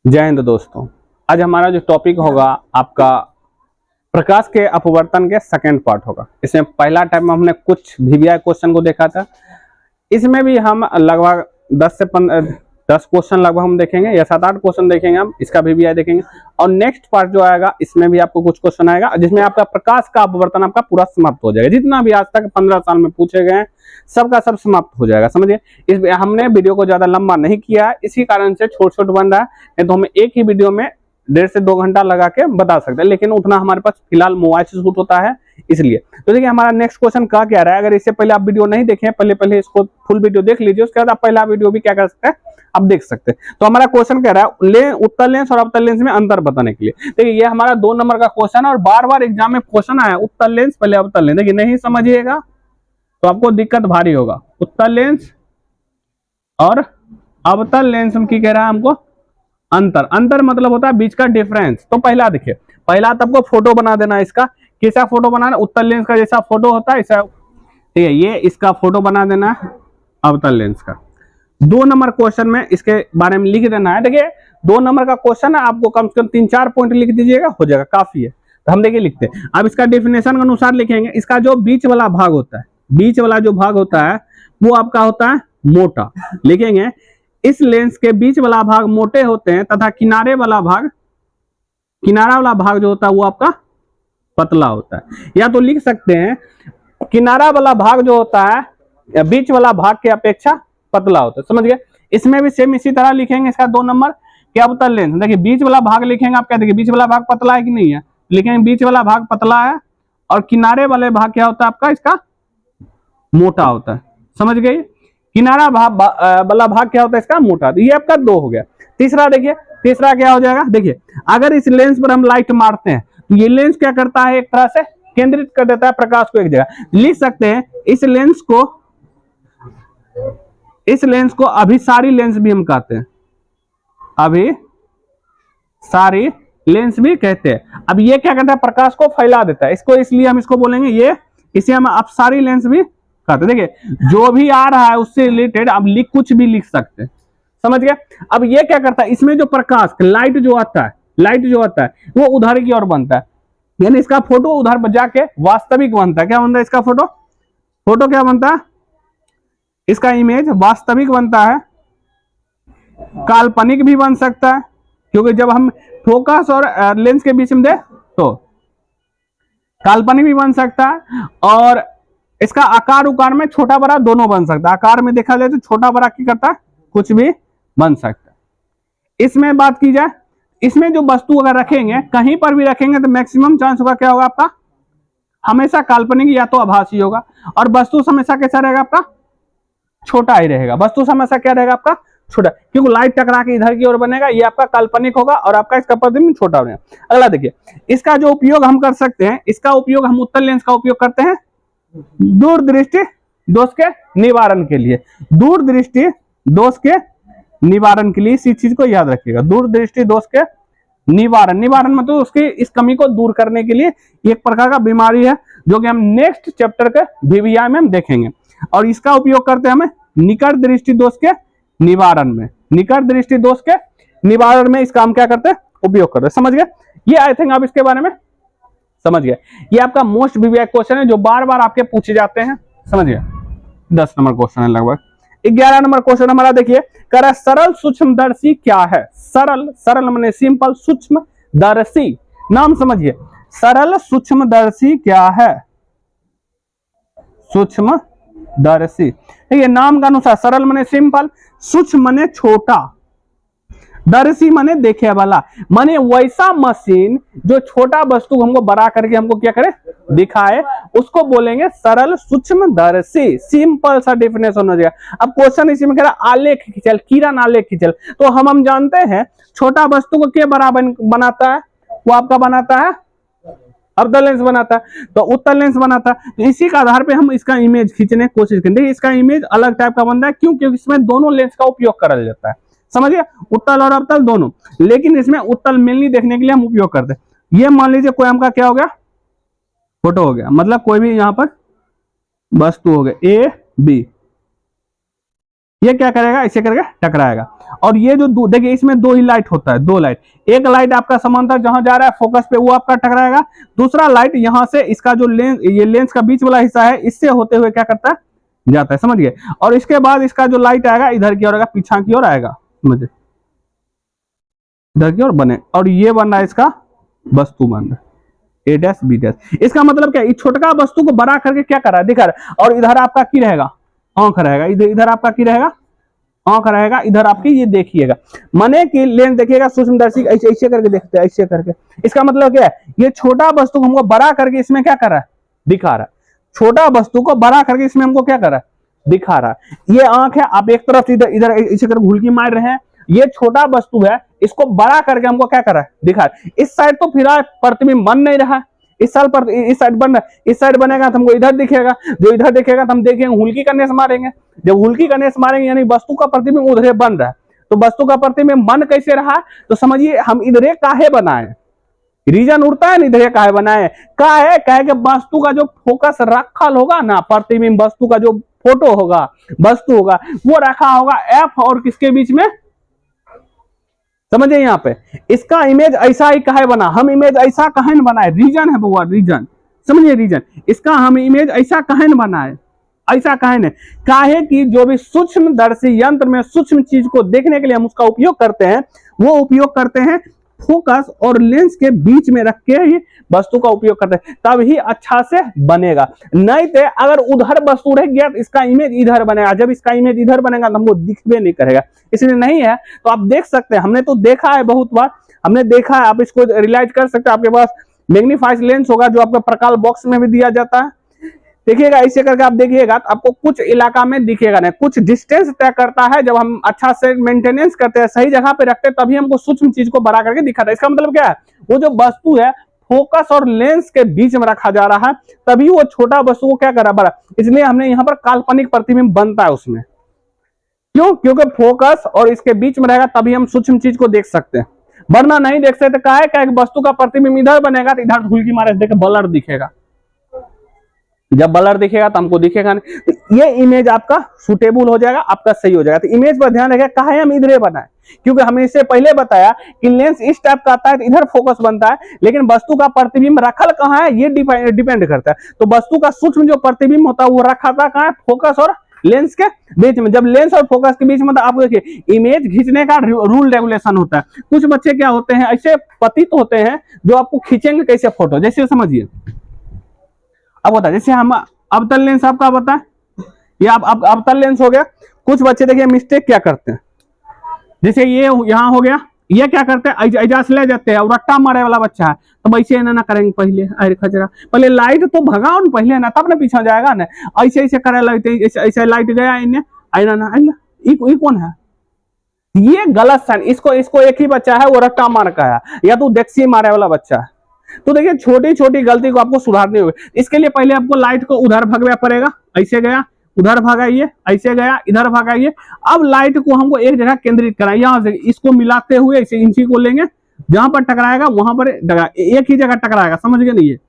जय हिंद दोस्तों। आज हमारा जो टॉपिक होगा आपका प्रकाश के अपवर्तन के सेकंड पार्ट होगा। इसमें पहला टाइम में हमने कुछ वीवीआई क्वेश्चन को देखा था। इसमें भी हम लगभग 10 से 10 क्वेश्चन लगभग हम देखेंगे या 7-8 क्वेश्चन देखेंगे, हम इसका वीवीआई देखेंगे। और नेक्स्ट पार्ट जो आएगा इसमें भी आपको कुछ क्वेश्चन आएगा जिसमें आपका प्रकाश का अपवर्तन आपका पूरा समाप्त हो जाएगा। जितना भी आज तक 15 साल में पूछे गए हैं सबका सब समाप्त हो जाएगा। समझिए, इस हमने वीडियो को ज्यादा लंबा नहीं किया है, इसी कारण से छोट छोट बन रहा है। तो हमें एक ही वीडियो में 1.5 से 2 घंटा लगा के बता सकते हैं, लेकिन उतना हमारे पास फिलहाल मोबाइल से शूट होता है इसलिए। तो देखिए हमारा नेक्स्ट क्वेश्चन क्या कह रहा है। अगर इससे पहले आप वीडियो नहीं देखे, पहले इसको फुल वीडियो देख लीजिए, उसके बाद आप पहला वीडियो भी क्या कर सकते हैं आप देख सकते हैं। तो हमारा क्वेश्चन कह रहा है उत्तल लेंस और अवतल लेंस में अंतर बताने के लिए। देखिए ये हमारा 2 नंबर का क्वेश्चन है और बार बार एग्जाम में क्वेश्चन आया उत्तल लेंस पहले अवतल लेंस। देखिए नहीं समझिएगा तो आपको दिक्कत भारी होगा। उत्तल लेंस और अवतल लेंस में क्या कह रहा है हमको, अंतर मतलब होता है बीच का डिफरेंस। तो पहला देखिए, पहला तो आपको फोटो बना देना है। इसका कैसा फोटो बनाना, उत्तल लेंस का जैसा फोटो होता है ऐसा, ठीक है, ये इसका फोटो बना देना है अवतल लेंस का। 2 नंबर क्वेश्चन में इसके बारे में लिख देना है। देखिए 2 नंबर का क्वेश्चन है, आपको कम से कम 3-4 पॉइंट लिख दीजिएगा, हो जाएगा, काफी है। तो हम देखिए लिखते हैं। अब इसका डेफिनेशन के अनुसार लिखेंगे। इसका जो बीच वाला भाग होता है, बीच वाला जो भाग होता है वो आपका होता है मोटा। लिखेंगे इस लेंस के बीच वाला भाग मोटे होते हैं तथा किनारा वाला भाग जो होता है वो आपका पतला होता है। या तो लिख सकते हैं किनारा वाला भाग जो होता है बीच वाला भाग के अपेक्षा पतला होता है। समझ गए। इसमें भी सेम इसी तरह लिखेंगे। इसका 2 नंबर क्या अवतल लेंस, देखिए बीच वाला भाग लिखेंगे आप, क्या देखिए बीच वाला भाग पतला है कि नहीं है, लिखेंगे बीच वाला भाग पतला है और किनारे वाले भाग क्या होता है आपका इसका मोटा होता है। समझ गए। किनारा भाग वाला भाग क्या होता है इसका मोटा। तो ये आपका 2 हो गया। तीसरा देखिए, तीसरा क्या हो जाएगा, देखिए अगर इस लेंस पर हम लाइट मारते हैं तो ये लेंस क्या करता है, एक तरह से केंद्रित कर देता है प्रकाश को एक जगह। लिख सकते हैं इस लेंस को अभिसारी लेंस भी हम कहते हैं, अभिसारी लेंस भी कहते हैं। अब ये क्या करता है, प्रकाश को फैला देता है इसको, इसलिए हम इसको बोलेंगे इसे हम अपसारी लेंस भी कहते हैं। देखिए जो भी आ रहा है उससे रिलेटेड आप कुछ भी लिख सकते हैं। समझ गए। अब ये क्या करता है, इसमें जो प्रकाश लाइट जो आता है वो उधर की ओर बनता है, यानी इसका फोटो उधर जाके वास्तविक बनता है। क्या बनता है इसका फोटो क्या बनता है, इसका इमेज वास्तविक बनता है, काल्पनिक भी बन सकता है, क्योंकि जब हम फोकस और लेंस के बीच में दे तो काल्पनिक भी बन सकता है। और इसका आकार उकार में छोटा बड़ा दोनों बन सकता है। आकार में देखा जाए तो छोटा बड़ा क्या करता है, कुछ भी बन सकता है। इसमें बात की जाए, इसमें जो वस्तु अगर रखेंगे कहीं पर भी रखेंगे तो मैक्सिमम चांस होगा क्या होगा आपका, हमेशा काल्पनिक या तो आभासी होगा। और वस्तु हमेशा कैसा रहेगा आपका, छोटा ही रहेगा। वस्तु हमेशा क्या रहेगा आपका, छोटा, क्योंकि लाइट टकरा के इधर की ओर बनेगा, ये आपका काल्पनिक होगा और आपका इसका प्रतिबिंब छोटा होगा। अगला देखिए, इसका जो उपयोग हम कर सकते हैं, इसका उपयोग हम उत्तल लेंस का उपयोग करते हैं दूरदृष्टि दोष के निवारण के लिए। दूरदृष्टि दोष के निवारण के लिए इसी चीज को याद रखिएगा। दूरदृष्टि दोष के निवारण मतलब उसकी इस कमी को दूर करने के लिए एक प्रकार का बीमारी है जो कि हम नेक्स्ट चैप्टर के वीवीआई में हम देखेंगे। और इसका उपयोग करते हैं हमें निकट दृष्टि दोष के निवारण में। निकट दृष्टि दोष के निवारण में इसका हम क्या करते हैं, उपयोग करते हैं। समझ गए। ये आई थिंक आप इसके बारे में समझ गए। ये आपका मोस्ट वीवीआई क्वेश्चन है जो बार बार आपके पूछे जाते हैं। समझ गए। 10 नंबर क्वेश्चन है लगभग। 11 नंबर क्वेश्चन हमारा देखिए, कर सरल सूक्ष्मदर्शी क्या है। सरल माने सिंपल, सूक्ष्मदर्शी नाम समझिए। सरल सूक्ष्मदर्शी क्या है, सूक्ष्मदर्शी। देखिए नाम का अनुसार सरल माने सिंपल, सूक्ष्म माने छोटा, दर्शी माने देखे वाला, माने वैसा मशीन जो छोटा वस्तु हमको बड़ा करके हमको क्या करे, दिखाए, उसको बोलेंगे सरल सूक्ष्मदर्शी। सिंपल सा डेफिनेशन हो जाएगा। अब क्वेश्चन इसी में कह रहा आलेख खींचल, किरण आलेख खींचल, तो हम जानते हैं छोटा वस्तु को क्या बड़ा बनाता है, वो आपका बनाता है अवतल लेंस बनाता है, तो उत्तल लेंस बनाता है। तो इसी के आधार पे हम इसका इमेज खींचने की कोशिश करेंगे। इसका इमेज अलग टाइप का बनता है, क्यों, क्योंकि इसमें दोनों लेंस का उपयोग करा जाता है। समझिए, उत्तल और अवतल दोनों, लेकिन इसमें उत्तल मेनली देखने के लिए हम उपयोग करते हैं। ये मान लीजिए कोई हमका क्या हो गया, फोटो हो गया, मतलब कोई भी यहाँ पर वस्तु हो गया A B, ये क्या करेगा, ऐसे करके टकराएगा। और ये जो देखिए इसमें दो ही लाइट होता है, दो लाइट, एक लाइट आपका समांतर जहां जा रहा है फोकस पे वो आपका टकराएगा, दूसरा लाइट यहां से इसका जो लेंस, ये लेंस का बीच वाला हिस्सा है इससे होते हुए क्या करता है, जाता है, समझ गए। और इसके बाद इसका जो लाइट आएगा इधर की ओर आएगा, पीछा की ओर आएगा, समझे, इधर की ओर बने, और ये बन रहा है इसका वस्तु बन रहा है, ए डैश बी डैश। इसका मतलब क्या, इस छोटका वस्तु को बड़ा करके क्या कर रहा है, दिखा रहा है। और इधर आपका की रहेगा, आंख रहेगा, इधर आपका की रहेगा, आंख रहेगा, इधर आपकी ये देखिएगा, माने कि लेंस देखिएगा सूक्ष्मदर्शी ऐसे करके देखते हैं, ऐसे करके। इसका मतलब क्या है, ये छोटा वस्तु को हमको बड़ा करके इसमें क्या कर रहा है, दिखा रहा है, छोटा वस्तु को बड़ा करके इसमें हमको क्या कर रहा है, दिखा रहा है। ये आंख है, आप एक तरफ इधर इधर इसे कर घुलकी मार रहे हैं, ये छोटा वस्तु है, इसको बड़ा करके हमको क्या कर रहा है, दिखा रहा है। इस साइड तो फिलहाल प्रतिबिंब बन नहीं रहा है, इस साल पर इस साइड बन रहा है, इस साइड बनेगा तो हमको इधर दिखेगा, जो इधर दिखेगा तो हम देखेंगे हुल्की का नेस मारेंगे, जब हुल्की का नेस मारेंगे यानी वस्तु का प्रतिबिंब उधरे बन रहा है। तो वस्तु का प्रतिबिंब बन कैसे रहा, तो समझिए हम इधरे काहे बनाए, रीजन उड़ता है ना, इधरे काहे बनाए, काहे कहे कि वस्तु का जो फोकस रखल होगा ना, प्रतिबिंब वस्तु का जो फोटो होगा, वस्तु होगा, वो रखा होगा एफ और किसके बीच में, समझे। यहाँ पे इसका इमेज ऐसा ही काहे बना, हम इमेज ऐसा काहे न बनाए, रीजन है वो, रीजन समझिए, रीजन इसका हम इमेज ऐसा काहे न बनाए, ऐसा काहे न, काहे कि जो भी सूक्ष्मदर्शी यंत्र में सूक्ष्म चीज को देखने के लिए हम उसका उपयोग करते हैं, वो उपयोग करते हैं फोकस और लेंस के बीच में रख के ही वस्तु का उपयोग करते हैं, तब ही अच्छा से बनेगा। नहीं तो अगर उधर वस्तु रह गया तो इसका इमेज इधर बनेगा, जब इसका इमेज इधर बनेगा तो हमको दिखबे नहीं करेगा, इसलिए नहीं है। तो आप देख सकते हैं, हमने तो देखा है बहुत बार, हमने देखा है, आप इसको रियलाइज कर सकते हैं। आपके पास मैग्नीफाइड लेंस होगा जो आपका प्रकाश बॉक्स में भी दिया जाता है, देखिएगा ऐसे करके आप देखिएगा तो आपको कुछ इलाका में दिखेगा नहीं, कुछ डिस्टेंस तय करता है। जब हम अच्छा से मेंटेनेंस करते हैं, सही जगह पे रखते हैं, तभी हमको सूक्ष्म चीज को बड़ा करके दिखाता है। इसका मतलब क्या है, वो जो वस्तु है फोकस और लेंस के बीच में रखा जा रहा है, तभी वो छोटा वस्तु को क्या कर रहा है, बड़ा। इसलिए हमने यहाँ पर काल्पनिक प्रतिबिंब बनता है उसमें, क्यों, क्योंकि फोकस और इसके बीच में रहेगा तभी हम सूक्ष्म चीज को देख सकते हैं, वरना नहीं देख सकते। क्या है, वस्तु का प्रतिबिंब इधर बनेगा तो इधर धूल की मारे देखे ब्लर दिखेगा, जब ब्लर दिखेगा तो हमको दिखेगा नहीं। तो ये इमेज आपका सुटेबल हो जाएगा, आपका सही हो जाएगा। तो इमेज पर ध्यान रखिए, कहा हम इधरे बनाए, क्योंकि हमने इससे पहले बताया कि लेंस इस टाइप का आता है तो इधर फोकस बनता है, लेकिन वस्तु का प्रतिबिंब रखल कहाँ है ये डिपेंड करता है। तो वस्तु का सूक्ष्म जो प्रतिबिंब होता है वो रखा था कहाँ है, फोकस और लेंस के बीच में। जब लेंस और फोकस के बीच में, तो आप देखिए इमेज खींचने का रूल रेगुलेशन होता है। कुछ बच्चे क्या होते हैं, ऐसे पतित होते हैं जो आपको खींचेंगे कैसे फोटो, जैसे समझिए अब होता है, जैसे हम अवतल लेंस आपका बता, ये आप अवतल लेंस हो गया। कुछ बच्चे देखिए मिस्टेक क्या करते हैं, जैसे ये यहाँ हो गया, ये क्या करते हैं, एजाज ले जाते हैं, और रट्टा मारे वाला बच्चा है तो वैसे ना करेंगे, पहले अरे खजरा पहले लाइट तो भगाओ ना पहले ना, तब ना पीछे जाएगा ना, ऐसे ऐसे करे लगते, ऐसे लाइट गया इन्हें आईना ना, ये कौन है, ये गलत साइन। इसको एक ही बच्चा है वो रट्टा मार का है, या तो डेक्सी मारे वाला बच्चा है। तो देखिए छोटी छोटी गलती को आपको सुधारनी होगी। इसके लिए पहले आपको लाइट को उधर भगवा पड़ेगा, ऐसे गया उधर भगाइए, ऐसे गया इधर भगाइए। अब लाइट को हमको एक जगह केंद्रित कराइए, यहाँ से इसको मिलाते हुए इसे इंची को लेंगे, जहां पर टकराएगा वहां पर एक ही जगह टकराएगा, समझ गए नहीं, ये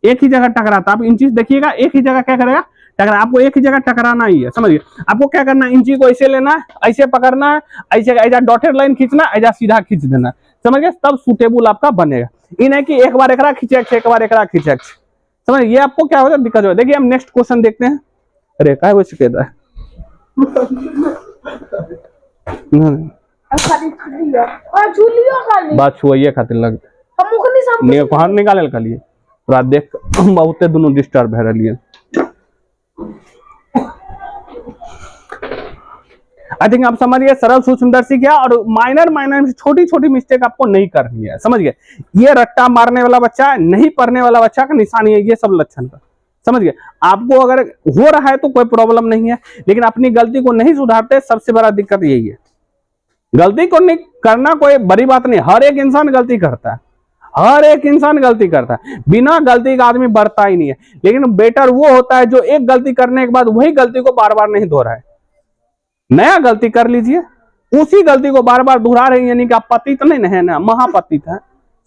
एक ही जगह टकराता। आप इंची देखिएगा एक ही जगह क्या करेगा, टकरा, आपको एक ही जगह टकराना ही है, समझिए। आपको क्या करना है, इंची को ऐसे लेना है, ऐसे पकड़ना है, ऐसे ऐसा डॉटेड लाइन खींचना, ऐसा सीधा खींच देना, समझ गए, तब सुटेबल आपका बनेगा। ये नहीं कि एक बार एकरा खींचे एक बार एकरा खींचे, समझ, ये आपको क्या होता है, दिक्कत हो। देखिए हम नेक्स्ट क्वेश्चन देखते हैं। अरे क्या वो कहता है बात छुआइए खातिर लगता कहाँ निकाले खाली रात देख बहुते दोनों डिस्टर्ब है रही। आई थिंक आप समझिए, सरल सूक्ष्मदर्शी क्या, और माइनर छोटी छोटी मिस्टेक आपको नहीं करनी है, समझ गए। ये रट्टा मारने वाला बच्चा, नहीं पढ़ने वाला बच्चा का निशानी है ये सब लक्षण का, समझ गए। आपको अगर हो रहा है तो कोई प्रॉब्लम नहीं है, लेकिन अपनी गलती को नहीं सुधारते, सबसे बड़ा दिक्कत यही है। गलती को नहीं करना कोई बड़ी बात नहीं, हर एक इंसान गलती करता है, हर एक इंसान गलती करता है, बिना गलती का आदमी बढ़ता ही नहीं है। लेकिन बेटर वो होता है जो एक गलती करने के बाद वही गलती को बार बार नहीं दोहराए। नया गलती कर लीजिए, उसी गलती को बार बार दोहरा रहे हैं, यानी कि आप पतित नहीं है ना, महापतित है,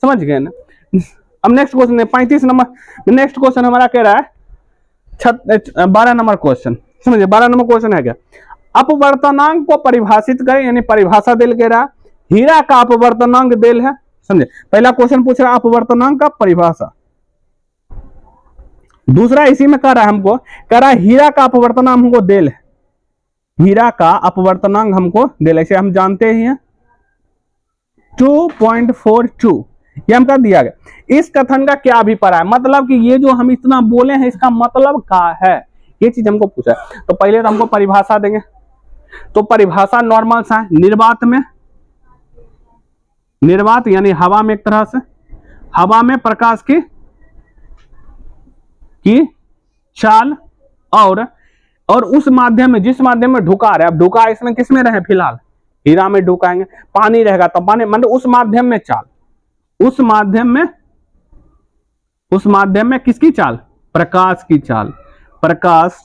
समझ गए ना। अब नेक्स्ट क्वेश्चन है 35 नंबर। नेक्स्ट क्वेश्चन हमारा कह रहा है 12 नंबर क्वेश्चन, समझिए 12 नंबर क्वेश्चन है क्या, अपवर्तनांक को परिभाषित करें, यानी परिभाषा दिल के रहा। हीरा का अपवर्तनांक दिल है, समझे। पहला क्वेश्चन पूछ रहा अपवर्तनांक का परिभाषा। दूसरा इसी में कह रहा है हमको, कह रहा है हीरा का अपवर्तनांक हमको दिल है, हीरा का अपवर्तनांक हमको दिल, ऐसे हम जानते ही हैं 2.42, ये हमका दिया गया। इस कथन का क्या अभिप्राय है, मतलब कि ये जो हम इतना बोले हैं इसका मतलब क्या है, ये चीज हमको पूछा है। तो पहले तो हमको परिभाषा देंगे, तो परिभाषा नॉर्मल सा है, निर्वात में, निर्वात यानी हवा में, एक तरह से हवा में प्रकाश की चाल और उस माध्यम में, जिस माध्यम में ढुका रहे, अब ढुका इसमें किस में रहे, फिलहाल हीरा में ढुकाएंगे, पानी रहेगा तो पानी, मतलब उस माध्यम में चाल, उस माध्यम में किसकी चाल, प्रकाश की चाल, प्रकाश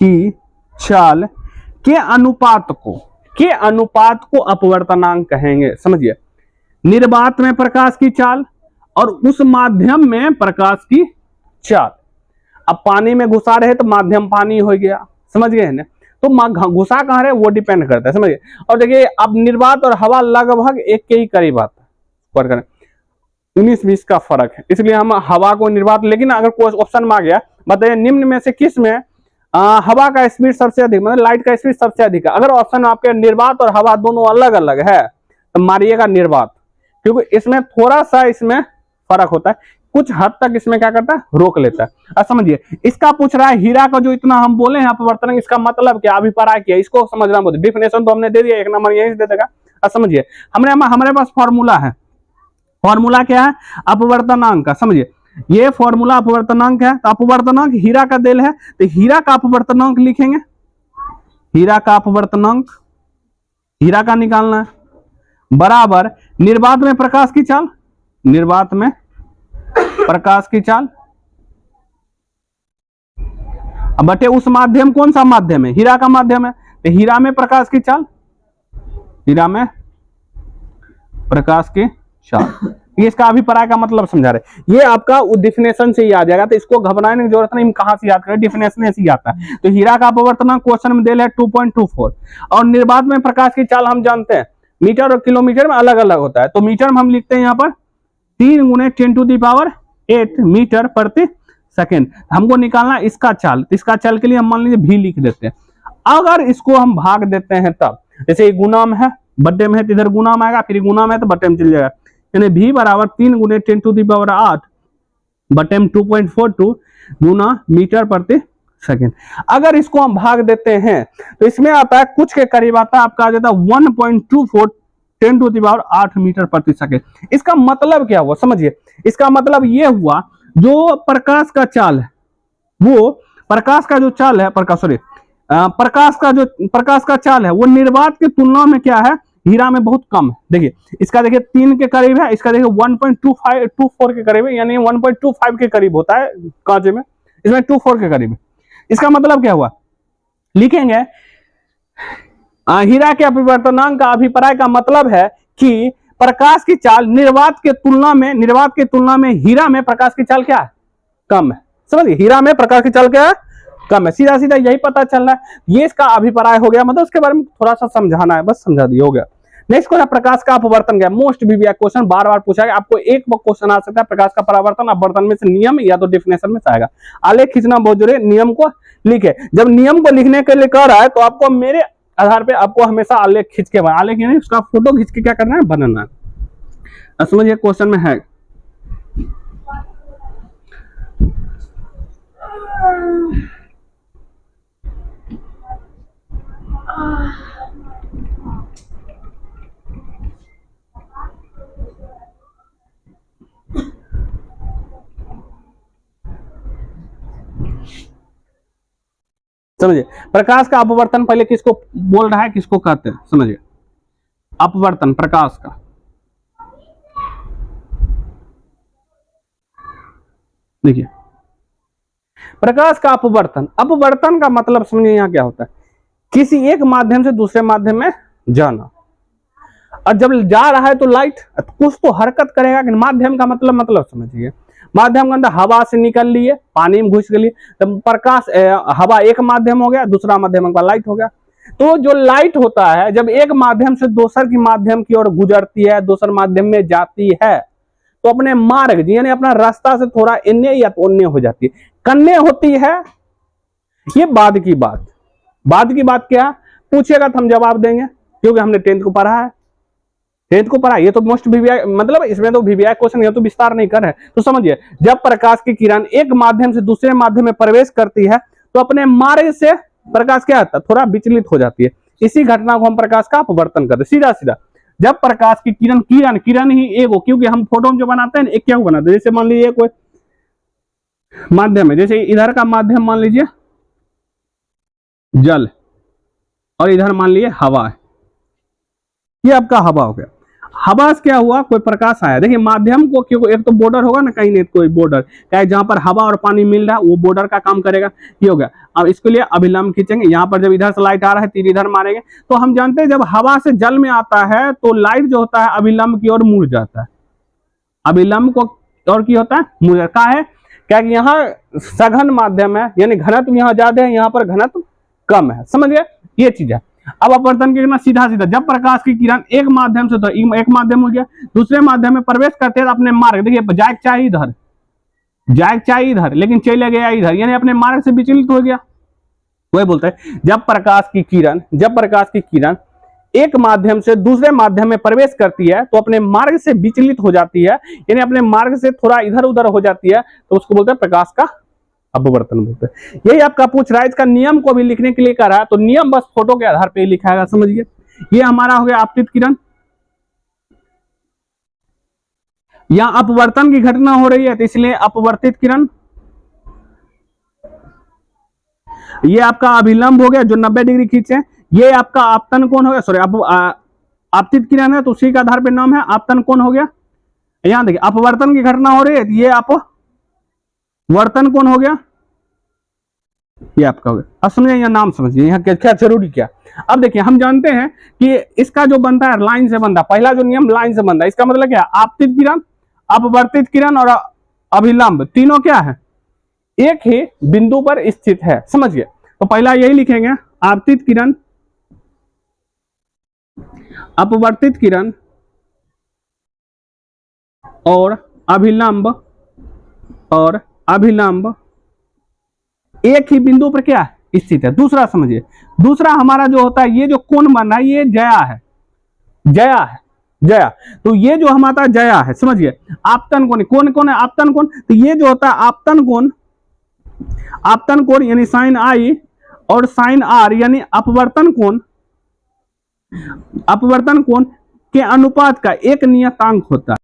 की चाल के अनुपात को अपवर्तनांक कहेंगे, समझिए। निर्वात में प्रकाश की चाल और उस माध्यम में प्रकाश की चाल। अब पानी में घुसा रहे तो माध्यम पानी हो गया, समझ गए ना। तो घुसा कहां रहे वो डिपेंड करता है, समझिए। और देखिए अब निर्वात और हवा लगभग एक के ही करीब आता है, 19-20 का फर्क है, इसलिए हम हवा को निर्वात, लेकिन अगर कोई ऑप्शन में आ गया बताइए निम्न में से किस में हवा का स्पीड सबसे अधिक, मतलब लाइट का स्पीड सबसे अधिक है। अगर ऑप्शन आपके निर्वात और हवा दोनों अलग अलग है तो मारिएगा निर्वात, क्योंकि इसमें थोड़ा सा इसमें फर्क होता है, कुछ हद तक इसमें क्या करता है, रोक लेता है। अब समझिए इसका पूछ रहा है हीरा का जो इतना हम बोले हैं अपवर्तनांक, इसका मतलब क्या, अभिप्राय क्या, इसको समझना बहुत। डिफिनेशन तो हमने दे दिया, 1 नंबर यही दे देगा। अब समझिए हमारे पास फॉर्मूला है, फॉर्मूला क्या है, अपवर्तनांक का, समझिए। ये फॉर्मूला अपवर्तनांक है, तो अपवर्तनांक हीरा का दिल है, तो हीरा का अपवर्तनांक लिखेंगे, हीरा का अपवर्तनांक, हीरा का निकालना है, बराबर निर्वात में प्रकाश की चाल, निर्वात में प्रकाश की चाल, अब बटे उस माध्यम, कौन सा माध्यम है, हीरा का माध्यम है, तो हीरा में प्रकाश की चाल, हीरा में प्रकाश की चाल। ये इसका अभिप्राय का मतलब समझा रहे, ये आपका डिफिनेशन से ही आ जाएगा, तो इसको घबराने की जरूरत नहीं, कहां से याद करें, डिफिनेशन से ही आता है। तो हीरा का अपवर्तनांक क्वेश्चन में दिया है 2.24, और निर्वात में प्रकाश की चाल हम जानते हैं मीटर और किलोमीटर में अलग अलग होता है, तो मीटर में हम लिखते हैं यहाँ पर 3 × 10⁸ मीटर प्रति सेकेंड। हमको निकालना इसका चाल, इसका चाल के लिए हम मान लीजिए भी लिख देते हैं। अगर इसको हम भाग देते हैं तब, जैसे गुना में है, बड्डे में है तो इधर गुना में आएगा, फिर गुना में है तो बट्टे में चल जाएगा, यानी भी बराबर 3 × 10⁸ बटे में 2.42 गुना मीटर प्रति सेकेंड। अगर इसको हम भाग देते हैं तो इसमें आता है कुछ के करीब आता है, आपका आ जाता है 1.24 10⁸ मीटर प्रति सेकेंड। इसका मतलब क्या हुआ, समझिए। इसका मतलब ये हुआ जो प्रकाश का चाल है, वो प्रकाश का जो चाल है, प्रकाश का चाल है वो निर्वात की तुलना में क्या है, हीरा में बहुत कम है। देखिए इसका, देखिए 3 के करीब है, इसका देखिए 1.24 के करीब है, यानी 1.25 के करीब होता है कांचे में, इसमें 24 के करीब है। इसका मतलब क्या हुआ, लिखेंगे हीरा के अपवर्तनांक का अभिप्राय का मतलब है कि प्रकाश की चाल निर्वात के तुलना में हीरा में प्रकाश की चाल क्या है, कम है। समझिए हीरा में प्रकाश की चाल क्या है, कम है, सीधा सीधा यही पता चल रहा है। ये इसका अभिप्राय हो गया, मतलब उसके बारे में थोड़ा सा समझाना है, बस समझा दिया, हो गया। नेक्स्ट क्वेश्चन, प्रकाश का अपवर्तन क्या, मोस्ट वीवीआई क्वेश्चन, बार बार पूछा गया। आपको एक क्वेश्चन आ सकता है प्रकाश का परावर्तन अपवर्तन में से नियम या तो डिफिनेशन में से आएगा। आलेख खींचना बहुत जरूरी, नियम को लिखे। जब नियम को लिखने के लिए कह रहा है तो आपको मेरे आधार पे आपको हमेशा आलेख खींच के, आलेख यानी उसका फोटो खींच के क्या करना है, बनाना है। समझिए क्वेश्चन में है, समझिए प्रकाश का अपवर्तन पहले किसको बोल रहा है, किसको कहते हैं, समझिए अपवर्तन प्रकाश का। देखिए प्रकाश का अपवर्तन का मतलब समझिए यहाँ क्या होता है, किसी एक माध्यम से दूसरे माध्यम में जाना। और जब जा रहा है तो लाइट कुछ तो हरकत करेगा, कि माध्यम का मतलब समझिए, माध्यम के अंदर हवा से निकल लिए, पानी में घुस गई, तो प्रकाश हवा एक माध्यम हो गया, दूसरा माध्यम का लाइट हो गया। तो जो लाइट होता है जब एक माध्यम से दूसर की माध्यम की ओर गुजरती है, दूसर माध्यम में जाती है, तो अपने मार्ग यानी अपना रास्ता से थोड़ा इन्ने या तो उन्ने हो जाती है। कन्ने होती है ये बाद की बात। बाद की बात क्या पूछेगा तो हम जवाब देंगे, क्योंकि हमने 10th को पढ़ा है। 10th को पढ़ा, ये तो मोस्ट वीवीआई, मतलब इसमें तो वीवीआई क्वेश्चन ये तो विस्तार नहीं कर रहे। तो समझिए, जब प्रकाश की किरण एक माध्यम से दूसरे माध्यम में प्रवेश करती है तो अपने मार्ग से प्रकाश क्या होता है, थोड़ा विचलित हो जाती है। इसी घटना को हम प्रकाश का अपवर्तन करते हैं। सीधा सीधा जब प्रकाश की किरण किरण ही एक हो, क्योंकि हम फोटो में जो बनाते हैं एक क्या बनाते हैं, जैसे मान लीजिए कोई माध्यम है, जैसे इधर का माध्यम मान लीजिए जल और इधर मान लीजिए हवा है, ये आपका हवा हो गया। हवा से क्या हुआ, कोई प्रकाश आया, देखिए माध्यम को क्योंकि एक तो बॉर्डर होगा ना, कहीं नहीं कोई बॉर्डर, क्या जहां पर हवा और पानी मिल रहा है वो बॉर्डर का काम करेगा, ये हो गया। अब इसके लिए अभिलंब खींचेंगे, यहाँ पर जब इधर से लाइट आ रहा है तीर इधर मारेंगे, तो हम जानते हैं जब हवा से जल में आता है तो लाइट जो होता है अभिलंब की ओर मुड़ जाता है। अभिलंब को और की होता है मुड़ जाता है, क्या कि यहाँ सघन माध्यम है, यानी घनत्व यहाँ ज्यादा है, यहाँ पर घनत्व कम है। समझ गए, ये चीज है। अब अपवर्तन की सीधा सीधा जब प्रकाश की किरण एक माध्यम से, तो एक माध्यम हो गया, दूसरे माध्यम में प्रवेश करते हैं अपने मार्ग, देखिए जाए चाहिए इधर, जाए चाहिए इधर, लेकिन चले गया इधर, यानी अपने मार्ग से विचलित हो गया। वही बोलते हैं जब प्रकाश की किरण एक माध्यम से दूसरे माध्यम में प्रवेश करती है तो अपने मार्ग से विचलित हो जाती है, यानी अपने मार्ग से थोड़ा इधर उधर हो जाती है, तो उसको बोलते हैं प्रकाश का अपवर्तन बोलते हैं। यही आपका पूछ रहा है, इसका नियम को भी लिखने के लिए कह रहा है, तो नियम बस फोटो के आधार पे ही लिखाएगा। समझिए, ये हमारा हो गया आपतित किरण, यहां अपवर्तन की घटना हो रही है तो इसलिए अपवर्तित किरण। ये आपका अभिलंब हो गया जो 90 डिग्री खींचे, ये आपका आपतन कोण हो गया, सॉरी आपतित किरण है तो उसी के आधार पे नाम है आपतन कोण हो गया। यहां देखिए अपवर्तन की घटना हो रही है, ये अपवर्तन कोण हो गया, ये आपका हो गया। अब समझिए, यहाँ नाम समझिए, यहाँ क्या जरूरी क्या। अब देखिए हम जानते हैं कि इसका जो बनता है लाइन से बनता है, पहला जो नियम लाइन से बनता है, इसका मतलब क्या है, आपतित किरण, अपवर्तित किरण और अभिलंब तीनों क्या है, एक ही बिंदु पर स्थित है। समझिए, तो पहला यही लिखेंगे, आपतित किरण, अपवर्तित किरण और अभिलंब एक ही बिंदु पर क्या स्थित है। दूसरा समझिए, दूसरा हमारा जो होता है, ये जो कोण बन रहा है ये जया है, जया, तो ये जो हमारा जया है, समझिए आपतन कोण, कौन है आपतन कोण, तो ये जो होता है आपतन कोण यानी साइन आई और साइन आर यानी अपवर्तन कोण के अनुपात का एक नियतांक होता है।